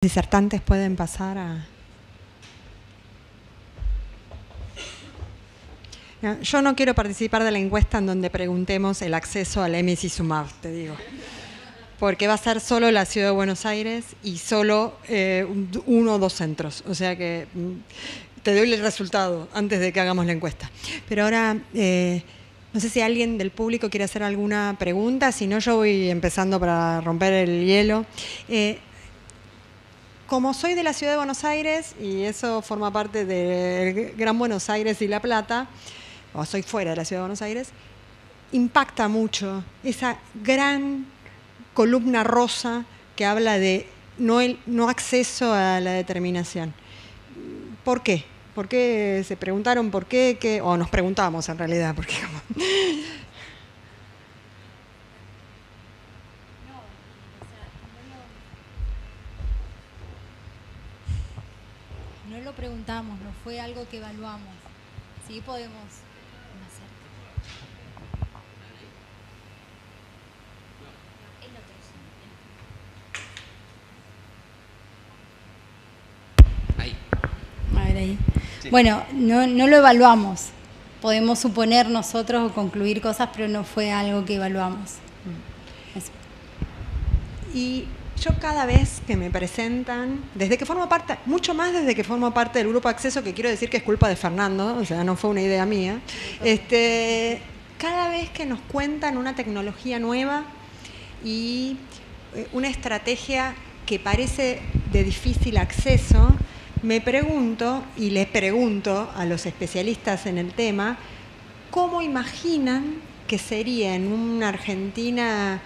Disertantes pueden pasar a... No, yo no quiero participar de la encuesta en donde preguntemos el acceso al emicizumab, te digo. Porque va a ser solo la Ciudad de Buenos Aires y solo uno o dos centros. O sea que te doy el resultado antes de que hagamos la encuesta. Pero ahora, no sé si alguien del público quiere hacer alguna pregunta. Si no, yo voy empezando para romper el hielo. Como soy de la Ciudad de Buenos Aires, y eso forma parte del Gran Buenos Aires y La Plata, o soy fuera de la Ciudad de Buenos Aires, impacta mucho esa gran columna rosa que habla de no acceso a la determinación. ¿Por qué? ¿Por qué se preguntaron por qué? O nos preguntamos en realidad, porque No lo preguntamos, no fue algo que evaluamos. Sí podemos hacer. Ahí. A ver ahí. Sí. Bueno, no lo evaluamos. Podemos suponer nosotros o concluir cosas, pero no fue algo que evaluamos. Eso. Y yo cada vez que me presentan, desde que formo parte, mucho más desde que formo parte del grupo Acceso, que quiero decir que es culpa de Fernando, o sea, no fue una idea mía, cada vez que nos cuentan una tecnología nueva y una estrategia que parece de difícil acceso, me pregunto, y les pregunto a los especialistas en el tema, ¿cómo imaginan que sería en una Argentina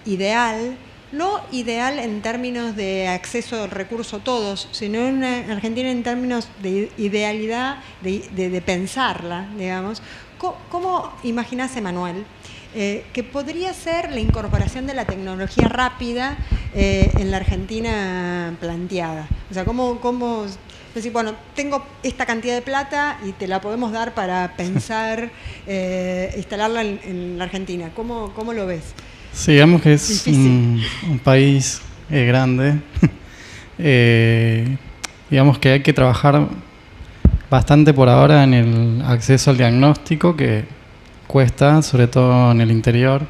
ideal, no ideal en términos de acceso al recurso todos, sino en una Argentina en términos de idealidad, de pensarla, digamos? ¿Cómo imaginás, Emanuel, que podría ser la incorporación de la tecnología rápida en la Argentina planteada? O sea, ¿cómo decir, bueno, tengo esta cantidad de plata y te la podemos dar para pensar instalarla en la Argentina? ¿Cómo lo ves? Sí, digamos que es un país grande. Digamos que hay que trabajar bastante por ahora en el acceso al diagnóstico, que cuesta, sobre todo en el interior,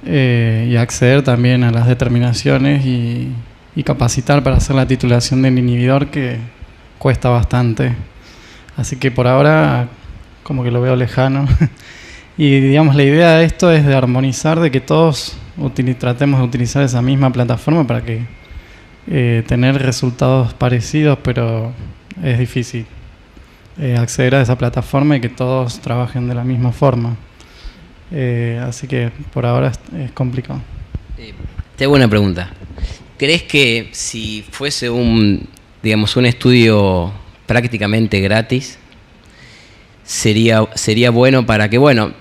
y acceder también a las determinaciones y capacitar para hacer la titulación del inhibidor, que cuesta bastante. Así que por ahora como que lo veo lejano. Y digamos, la idea de esto es de armonizar, de que todos tratemos de utilizar esa misma plataforma para que tener resultados parecidos, pero es difícil acceder a esa plataforma y que todos trabajen de la misma forma. Así que por ahora es complicado. Te hago una pregunta. ¿Crees que si fuese un estudio prácticamente gratis, sería bueno para que, bueno,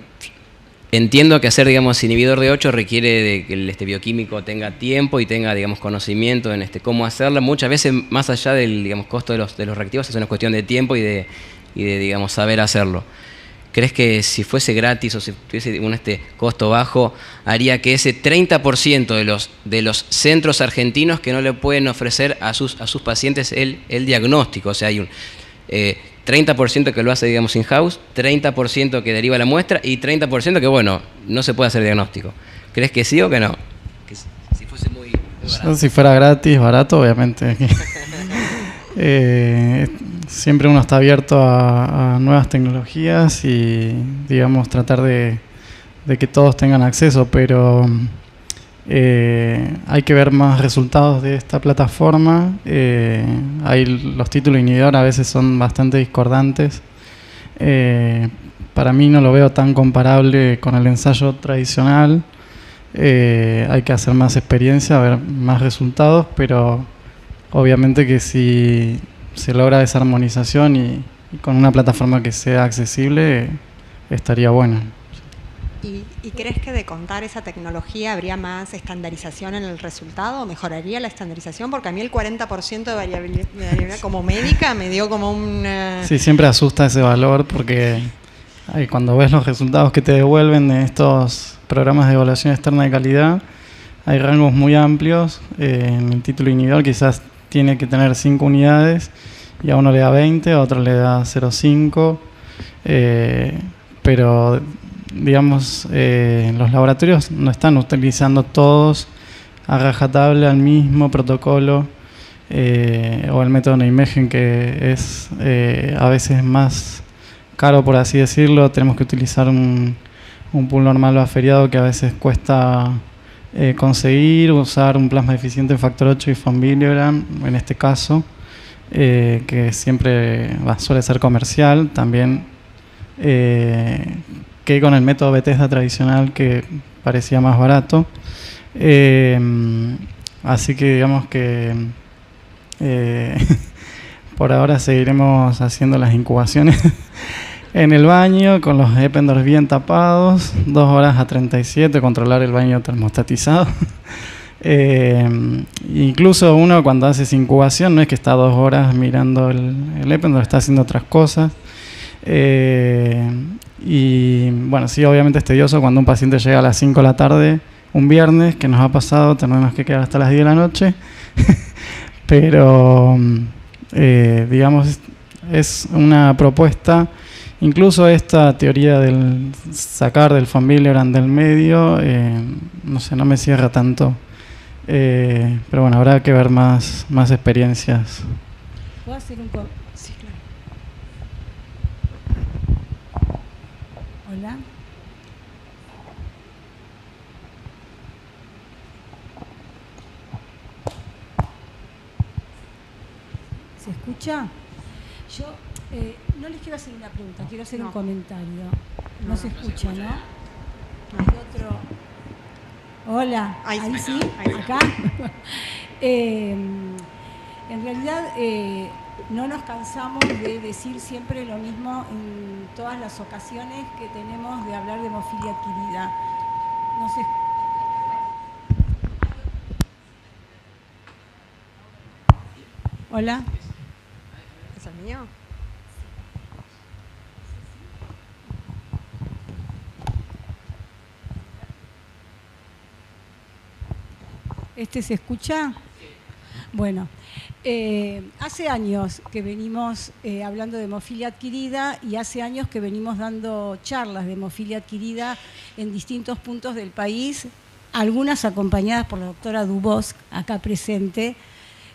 entiendo que hacer, inhibidor de 8 requiere de que el bioquímico tenga tiempo y tenga, conocimiento en cómo hacerla? Muchas veces, más allá del, costo de los reactivos, es una cuestión de tiempo y de saber hacerlo. ¿Crees que si fuese gratis o si tuviese un costo bajo, haría que ese 30% de los centros argentinos que no le pueden ofrecer a sus pacientes el diagnóstico? O sea, hay un 30% que lo hace, in-house, 30% que deriva la muestra y 30% que, bueno, no se puede hacer diagnóstico. ¿Crees que sí o que no? Que si fuese muy barato. Si fuera gratis, barato, obviamente. Siempre uno está abierto a nuevas tecnologías y, tratar de que todos tengan acceso, pero hay que ver más resultados de esta plataforma. Los títulos de inhibidor a veces son bastante discordantes. Para mí no lo veo tan comparable con el ensayo tradicional. Hay que hacer más experiencia, ver más resultados, pero obviamente que si se logra esa armonización y con una plataforma que sea accesible, estaría bueno. ¿Y crees que de contar esa tecnología habría más estandarización en el resultado? ¿O mejoraría la estandarización? Porque a mí el 40% de variabilidad como médica me dio como un... Sí, siempre asusta ese valor porque cuando ves los resultados que te devuelven de estos programas de evaluación externa de calidad, hay rangos muy amplios. En el título inhibidor quizás tiene que tener 5 unidades y a uno le da 20, a otro le da 0,5. Pero, digamos, los laboratorios no están utilizando todos a rajatabla el mismo protocolo o el método Nijmegen, que es a veces más caro, por así decirlo. Tenemos que utilizar un pool normal o aferiado que a veces cuesta conseguir, usar un plasma eficiente en factor 8 y von Willebrand, en este caso, que siempre suele ser comercial, también que con el método Bethesda tradicional, que parecía más barato. Así que digamos que por ahora seguiremos haciendo las incubaciones en el baño con los Eppendorf bien tapados, 2 horas a 37, controlar el baño termostatizado. Incluso uno cuando hace esa incubación no es que está 2 horas mirando el Eppendorf, está haciendo otras cosas. Y bueno, sí, obviamente es tedioso cuando un paciente llega a las 5 de la tarde un viernes, que nos ha pasado, tenemos que quedar hasta las 10 de la noche. Pero digamos, es una propuesta. Incluso esta teoría del sacar del von Willebrand del medio, no sé, no me cierra tanto. Pero bueno, habrá que ver más experiencias. ¿Puedo hacer un sí, claro. Hola. ¿Se escucha? Yo no les quiero hacer una pregunta, quiero hacer un comentario. No se escucha, ¿no? Hay otro. Hola, ahí sí, acá. En realidad no nos cansamos de decir siempre lo mismo en todas las ocasiones que tenemos de hablar de hemofilia adquirida. No sé. Hola. ¿Es el mío? ¿Este se escucha? Bueno, hace años que venimos hablando de hemofilia adquirida y hace años que venimos dando charlas de hemofilia adquirida en distintos puntos del país, algunas acompañadas por la doctora Dubosc, acá presente,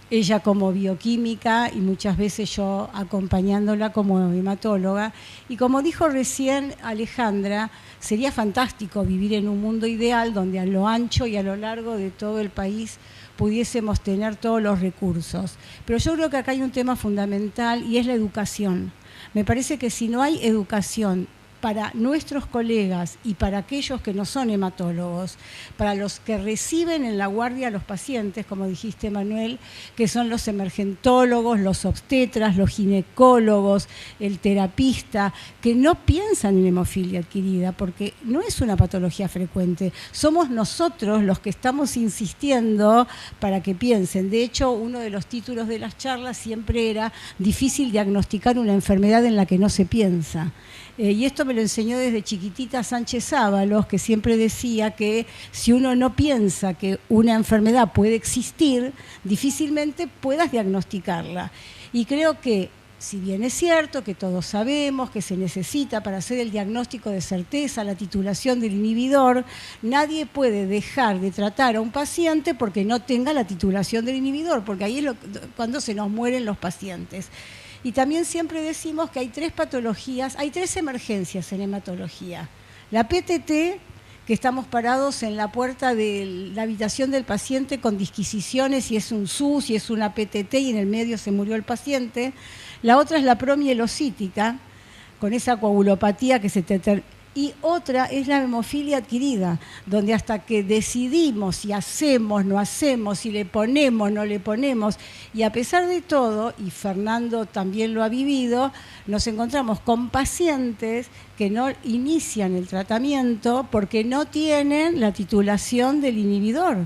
ella como bioquímica y muchas veces yo acompañándola como hematóloga. Y como dijo recién Alejandra, sería fantástico vivir en un mundo ideal donde a lo ancho y a lo largo de todo el país pudiésemos tener todos los recursos. Pero yo creo que acá hay un tema fundamental y es la educación. Me parece que si no hay educación para nuestros colegas y para aquellos que no son hematólogos, para los que reciben en la guardia a los pacientes, como dijiste Manuel, que son los emergentólogos, los obstetras, los ginecólogos, el terapista, que no piensan en hemofilia adquirida, porque no es una patología frecuente. Somos nosotros los que estamos insistiendo para que piensen. De hecho, uno de los títulos de las charlas siempre era difícil diagnosticar una enfermedad en la que no se piensa. Y esto me lo enseñó desde chiquitita Sánchez Ábalos, que siempre decía que si uno no piensa que una enfermedad puede existir, difícilmente puedas diagnosticarla. Y creo que, si bien es cierto que todos sabemos que se necesita para hacer el diagnóstico de certeza la titulación del inhibidor, nadie puede dejar de tratar a un paciente porque no tenga la titulación del inhibidor, porque ahí es cuando se nos mueren los pacientes. Y también siempre decimos que hay 3 patologías, hay 3 emergencias en hematología. La PTT, que estamos parados en la puerta de la habitación del paciente con disquisiciones, si es un SUS, si es una PTT y en el medio se murió el paciente. La otra es la promielocítica, con esa coagulopatía que se te... Y otra es la hemofilia adquirida, donde hasta que decidimos si hacemos, no hacemos, si le ponemos, no le ponemos, y a pesar de todo, y Fernando también lo ha vivido, nos encontramos con pacientes que no inician el tratamiento porque no tienen la titulación del inhibidor.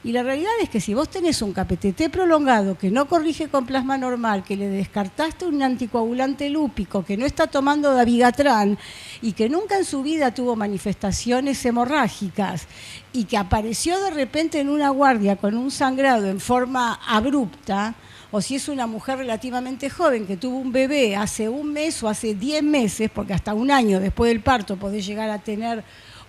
Y la realidad es que si vos tenés un KPTT prolongado que no corrige con plasma normal, que le descartaste un anticoagulante lúpico, que no está tomando dabigatran y que nunca en su vida tuvo manifestaciones hemorrágicas y que apareció de repente en una guardia con un sangrado en forma abrupta, o si es una mujer relativamente joven que tuvo un bebé hace un mes o hace 10 meses, porque hasta un año después del parto podés llegar a tener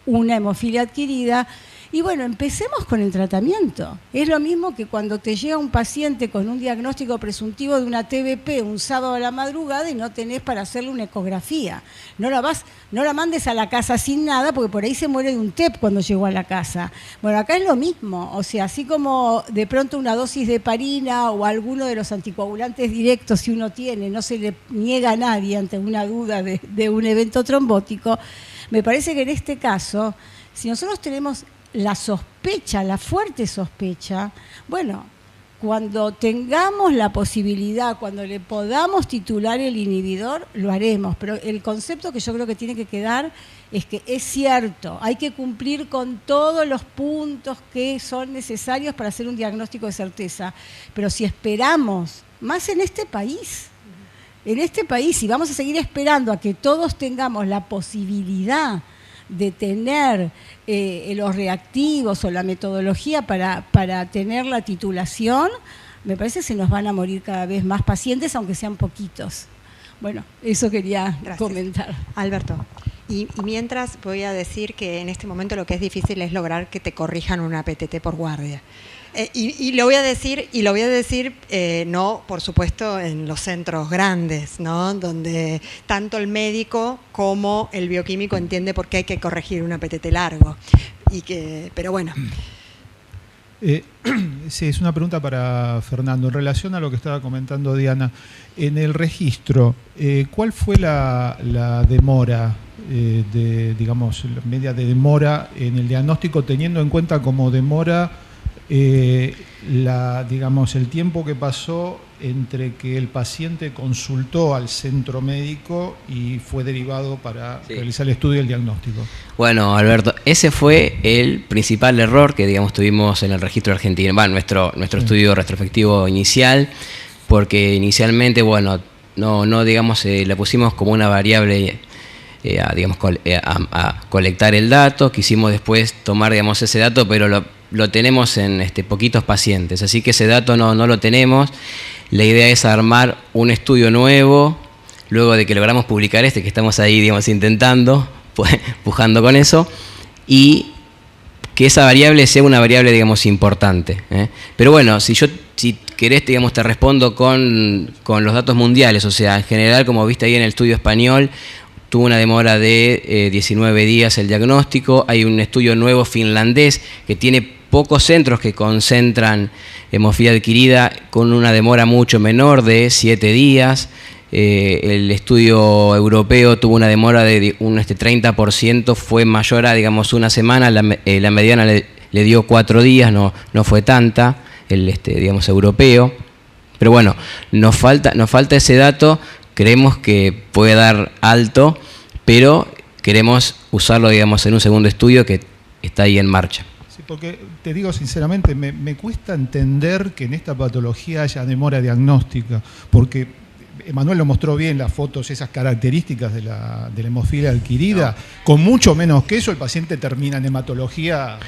una hemofilia adquirida. Y bueno, empecemos con el tratamiento. Es lo mismo que cuando te llega un paciente con un diagnóstico presuntivo de una TBP un sábado a la madrugada y no tenés para hacerle una ecografía. No la mandes a la casa sin nada, porque por ahí se muere de un TEP cuando llegó a la casa. Bueno, acá es lo mismo. O sea, así como de pronto una dosis de heparina o alguno de los anticoagulantes directos, si uno tiene, no se le niega a nadie ante una duda de un evento trombótico, me parece que en este caso, si nosotros tenemos la sospecha, la fuerte sospecha, bueno, cuando tengamos la posibilidad, cuando le podamos titular el inhibidor, lo haremos. Pero el concepto que yo creo que tiene que quedar es que es cierto, hay que cumplir con todos los puntos que son necesarios para hacer un diagnóstico de certeza. Pero si esperamos, más en este país, si vamos a seguir esperando a que todos tengamos la posibilidad de tener los reactivos o la metodología para tener la titulación, me parece que se nos van a morir cada vez más pacientes, aunque sean poquitos. Bueno, eso quería comentar. Alberto. Y mientras voy a decir que en este momento lo que es difícil es lograr que te corrijan una PTT por guardia. Y lo voy a decir, no, por supuesto, en los centros grandes, ¿no? Donde tanto el médico como el bioquímico entiende por qué hay que corregir una PTT largo. Pero bueno. Sí, es una pregunta para Fernando. En relación a lo que estaba comentando Diana, en el registro, ¿cuál fue la demora, digamos, la media de demora en el diagnóstico, teniendo en cuenta como demora digamos, el tiempo que pasó entre que el paciente consultó al centro médico y fue derivado para realizar el estudio y el diagnóstico? Bueno, Alberto, ese fue el principal error que, digamos, tuvimos en el registro argentino, nuestro estudio retrospectivo inicial, porque inicialmente, bueno, no digamos, la pusimos como una variable a colectar el dato. Quisimos después tomar, digamos, ese dato, pero lo tenemos en poquitos pacientes, así que ese dato no lo tenemos. La idea es armar un estudio nuevo, luego de que logramos publicar que estamos ahí, digamos, intentando, pujando con eso, y que esa variable sea una variable, digamos, importante. Pero bueno, si querés, digamos, te respondo con los datos mundiales. O sea, en general, como viste ahí en el estudio español, tuvo una demora de 19 días el diagnóstico. Hay un estudio nuevo finlandés que tiene pocos centros que concentran hemofilia adquirida con una demora mucho menor de 7 días. El estudio europeo tuvo una demora de un 30%, fue mayor a, digamos, una semana. La mediana le dio 4 días, no fue tanta, digamos, europeo. Pero bueno, nos falta ese dato. Creemos que puede dar alto, pero queremos usarlo, digamos, en un segundo estudio que está ahí en marcha. Sí, porque te digo sinceramente, me cuesta entender que en esta patología haya demora diagnóstica, porque Emanuel lo mostró bien, las fotos, esas características de la hemofilia adquirida. Con mucho menos que eso, el paciente termina en hematología.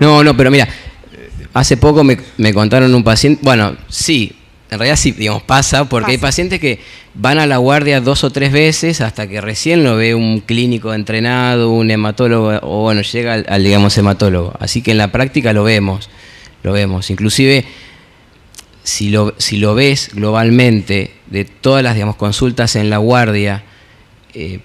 No, pero mira, hace poco me contaron un paciente, bueno, sí, en realidad sí, digamos, pasa, porque hay pacientes que van a la guardia 2 o 3 veces hasta que recién lo ve un clínico entrenado, un hematólogo, o bueno, llega al digamos, hematólogo. Así que en la práctica lo vemos. Inclusive, si lo ves globalmente, de todas las, digamos, consultas en la guardia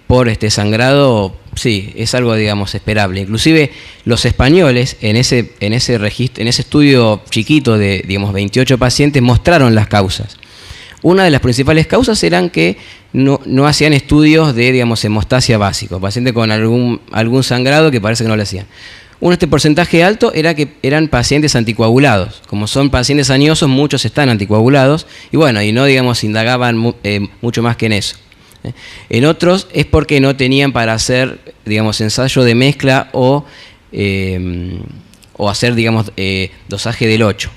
por sangrado, sí, es algo, digamos, esperable. Inclusive los españoles en ese registro, en ese estudio chiquito de, digamos, 28 pacientes, mostraron las causas. Una de las principales causas eran que no hacían estudios de, digamos, hemostasia básico, pacientes con algún sangrado que parece que no le hacían. Porcentaje alto era que eran pacientes anticoagulados. Como son pacientes añosos, muchos están anticoagulados y bueno, y no, digamos, indagaban mucho más que en eso. En otros es porque no tenían para hacer, digamos, ensayo de mezcla o o hacer, digamos, dosaje del 8.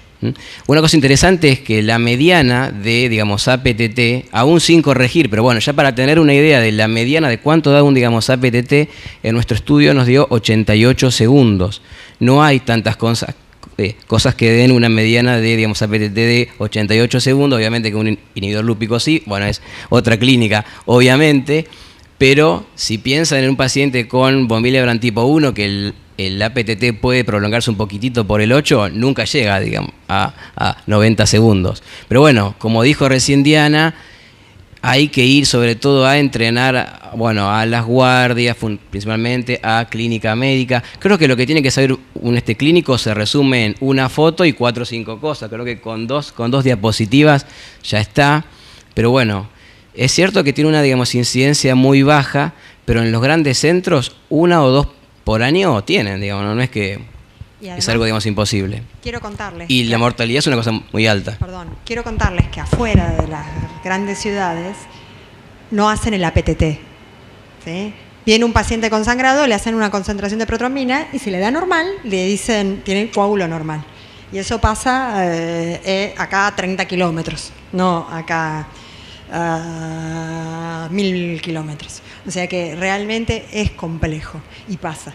Una cosa interesante es que la mediana de, digamos, APTT, aún sin corregir, pero bueno, ya para tener una idea de la mediana de cuánto da un, digamos, APTT, en nuestro estudio nos dio 88 segundos. No hay tantas cosas que den una mediana de, digamos, APTT de 88 segundos, obviamente que un inhibidor lúpico sí, bueno, es otra clínica, obviamente, pero si piensan en un paciente con von Willebrand tipo 1, que el APTT puede prolongarse un poquitito por el 8, nunca llega, digamos, a 90 segundos. Pero bueno, como dijo recién Diana, hay que ir sobre todo a entrenar, bueno, a las guardias, principalmente a clínica médica. Creo que lo que tiene que saber un clínico se resume en una foto y 4 o 5 cosas. Creo que con dos diapositivas ya está. Pero bueno, es cierto que tiene una, digamos, incidencia muy baja, pero en los grandes centros 1 o 2 por año tienen, digamos, no es que es algo, digamos, imposible. Quiero contarles. Y la mortalidad es una cosa muy alta. Perdón, quiero contarles que afuera de las grandes ciudades no hacen el APTT. ¿Sí? Viene un paciente consangrado, le hacen una concentración de protrombina y si le da normal, le dicen, tiene coágulo normal. Y eso pasa acá a 30 kilómetros, no acá a 1000 kilómetros. O sea que realmente es complejo y pasa.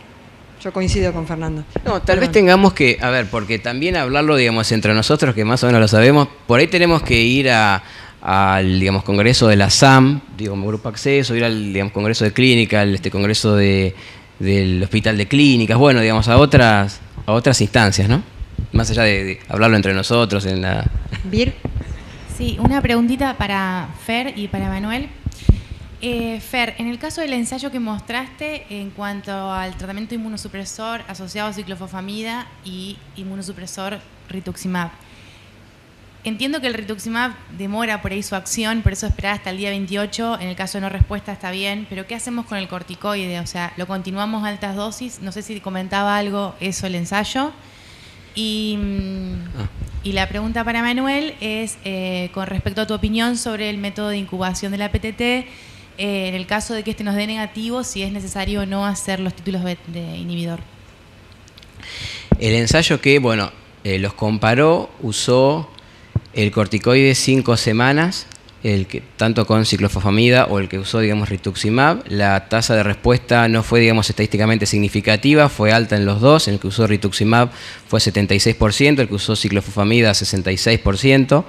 Yo coincido con Fernando. No, tal vez tengamos que, a ver, porque también hablarlo, digamos, entre nosotros, que más o menos lo sabemos, por ahí tenemos que ir al, digamos, congreso de la SAM, digo, Grupo Acceso, ir al, digamos, congreso de clínica, congreso del Hospital de Clínicas, bueno, digamos, a otras instancias, ¿no? Más allá de hablarlo entre nosotros en la... ¿Vir? Sí, una preguntita para Fer y para Manuel. Fer, en el caso del ensayo que mostraste en cuanto al tratamiento inmunosupresor asociado a ciclofosfamida y inmunosupresor rituximab, entiendo que el rituximab demora por ahí su acción, por eso esperar hasta el día 28, en el caso de no respuesta está bien, pero ¿qué hacemos con el corticoide? O sea, ¿lo continuamos a altas dosis? No sé si comentaba algo eso el ensayo. Y la pregunta para Manuel es con respecto a tu opinión sobre el método de incubación de la PTT, en el caso de que este nos dé negativo, si es necesario o no hacer los títulos de inhibidor. El ensayo que, bueno, los comparó, usó el corticoide 5 semanas, tanto con ciclofosfamida o el que usó, digamos, rituximab. La tasa de respuesta no fue, digamos, estadísticamente significativa, fue alta en los dos. En el que usó rituximab fue 76%, el que usó ciclofosfamida 66%.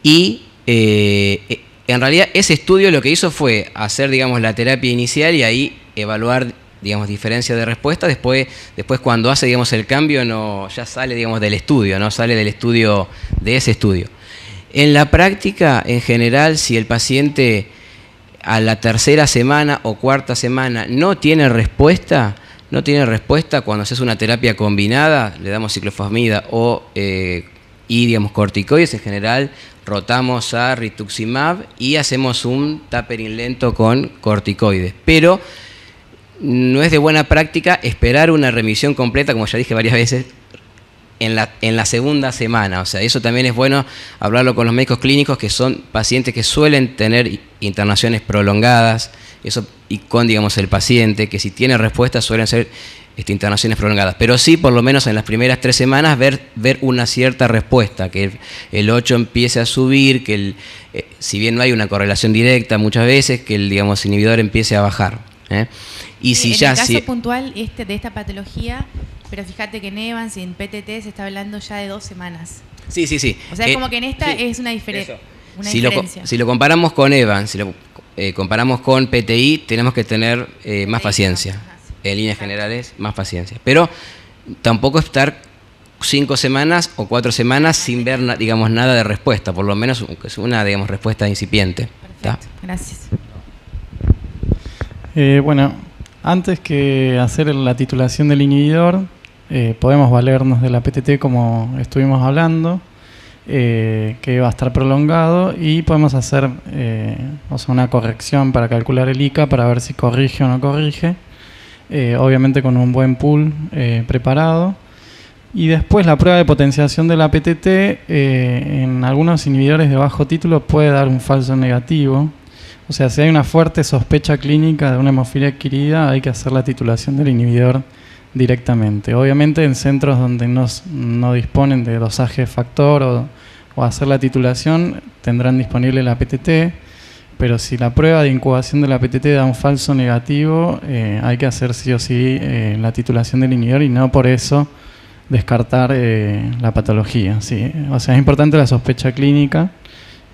Y en realidad ese estudio lo que hizo fue hacer, digamos, la terapia inicial y ahí evaluar, digamos, diferencia de respuesta. Después cuando hace, digamos, el cambio ya sale, digamos, del estudio, no sale del estudio, de ese estudio. En la práctica, en general, si el paciente a la tercera semana o cuarta semana no tiene respuesta, cuando se hace una terapia combinada, le damos ciclofosfamida y, digamos, corticoides, en general rotamos a rituximab y hacemos un tapering lento con corticoides. Pero no es de buena práctica esperar una remisión completa, como ya dije varias veces, en la segunda semana. O sea, eso también es bueno hablarlo con los médicos clínicos, que son pacientes que suelen tener internaciones prolongadas, eso, y con, digamos, el paciente, que si tiene respuesta suelen ser internaciones prolongadas. Pero sí, por lo menos en las primeras 3 semanas, ver una cierta respuesta, que el 8 empiece a subir, que si bien no hay una correlación directa muchas veces, que el, digamos, inhibidor empiece a bajar. Y si en ya, el caso puntual de esta patología, pero fíjate que en Evans y en PTT se está hablando ya de 2 semanas. Sí. O sea, como que en esta es una diferencia. Si lo comparamos con Evans, si lo comparamos con PTI, tenemos que tener más paciencia. En líneas generales, más paciencia. Pero tampoco estar 5 semanas o 4 semanas sin ver, digamos, nada de respuesta, por lo menos una, digamos, respuesta incipiente. Perfecto, gracias. Bueno, antes que hacer la titulación del inhibidor, podemos valernos de la PTT como estuvimos hablando, que va a estar prolongado, y podemos hacer una corrección para calcular el ICA para ver si corrige o no corrige, obviamente con un buen pool preparado. Y después la prueba de potenciación de la PTT en algunos inhibidores de bajo título puede dar un falso negativo. O sea, si hay una fuerte sospecha clínica de una hemofilia adquirida, hay que hacer la titulación del inhibidor directamente. Obviamente en centros donde no disponen de dosaje de factor o hacer la titulación tendrán disponible la PTT, pero si la prueba de incubación de la PTT da un falso negativo, hay que hacer sí o sí la titulación del inhibidor y no por eso descartar la patología. ¿Sí? O sea, es importante la sospecha clínica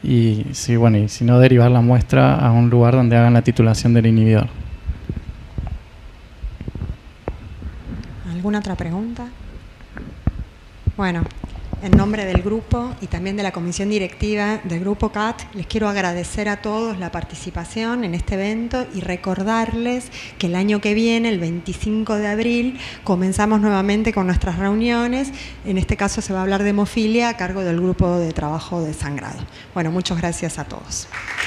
y sí, bueno, y si no, derivar la muestra a un lugar donde hagan la titulación del inhibidor. ¿Alguna otra pregunta? Bueno, en nombre del grupo y también de la comisión directiva del Grupo CAT, les quiero agradecer a todos la participación en este evento y recordarles que el año que viene, el 25 de abril, comenzamos nuevamente con nuestras reuniones. En este caso se va a hablar de hemofilia a cargo del Grupo de Trabajo de Sangrado. Bueno, muchas gracias a todos.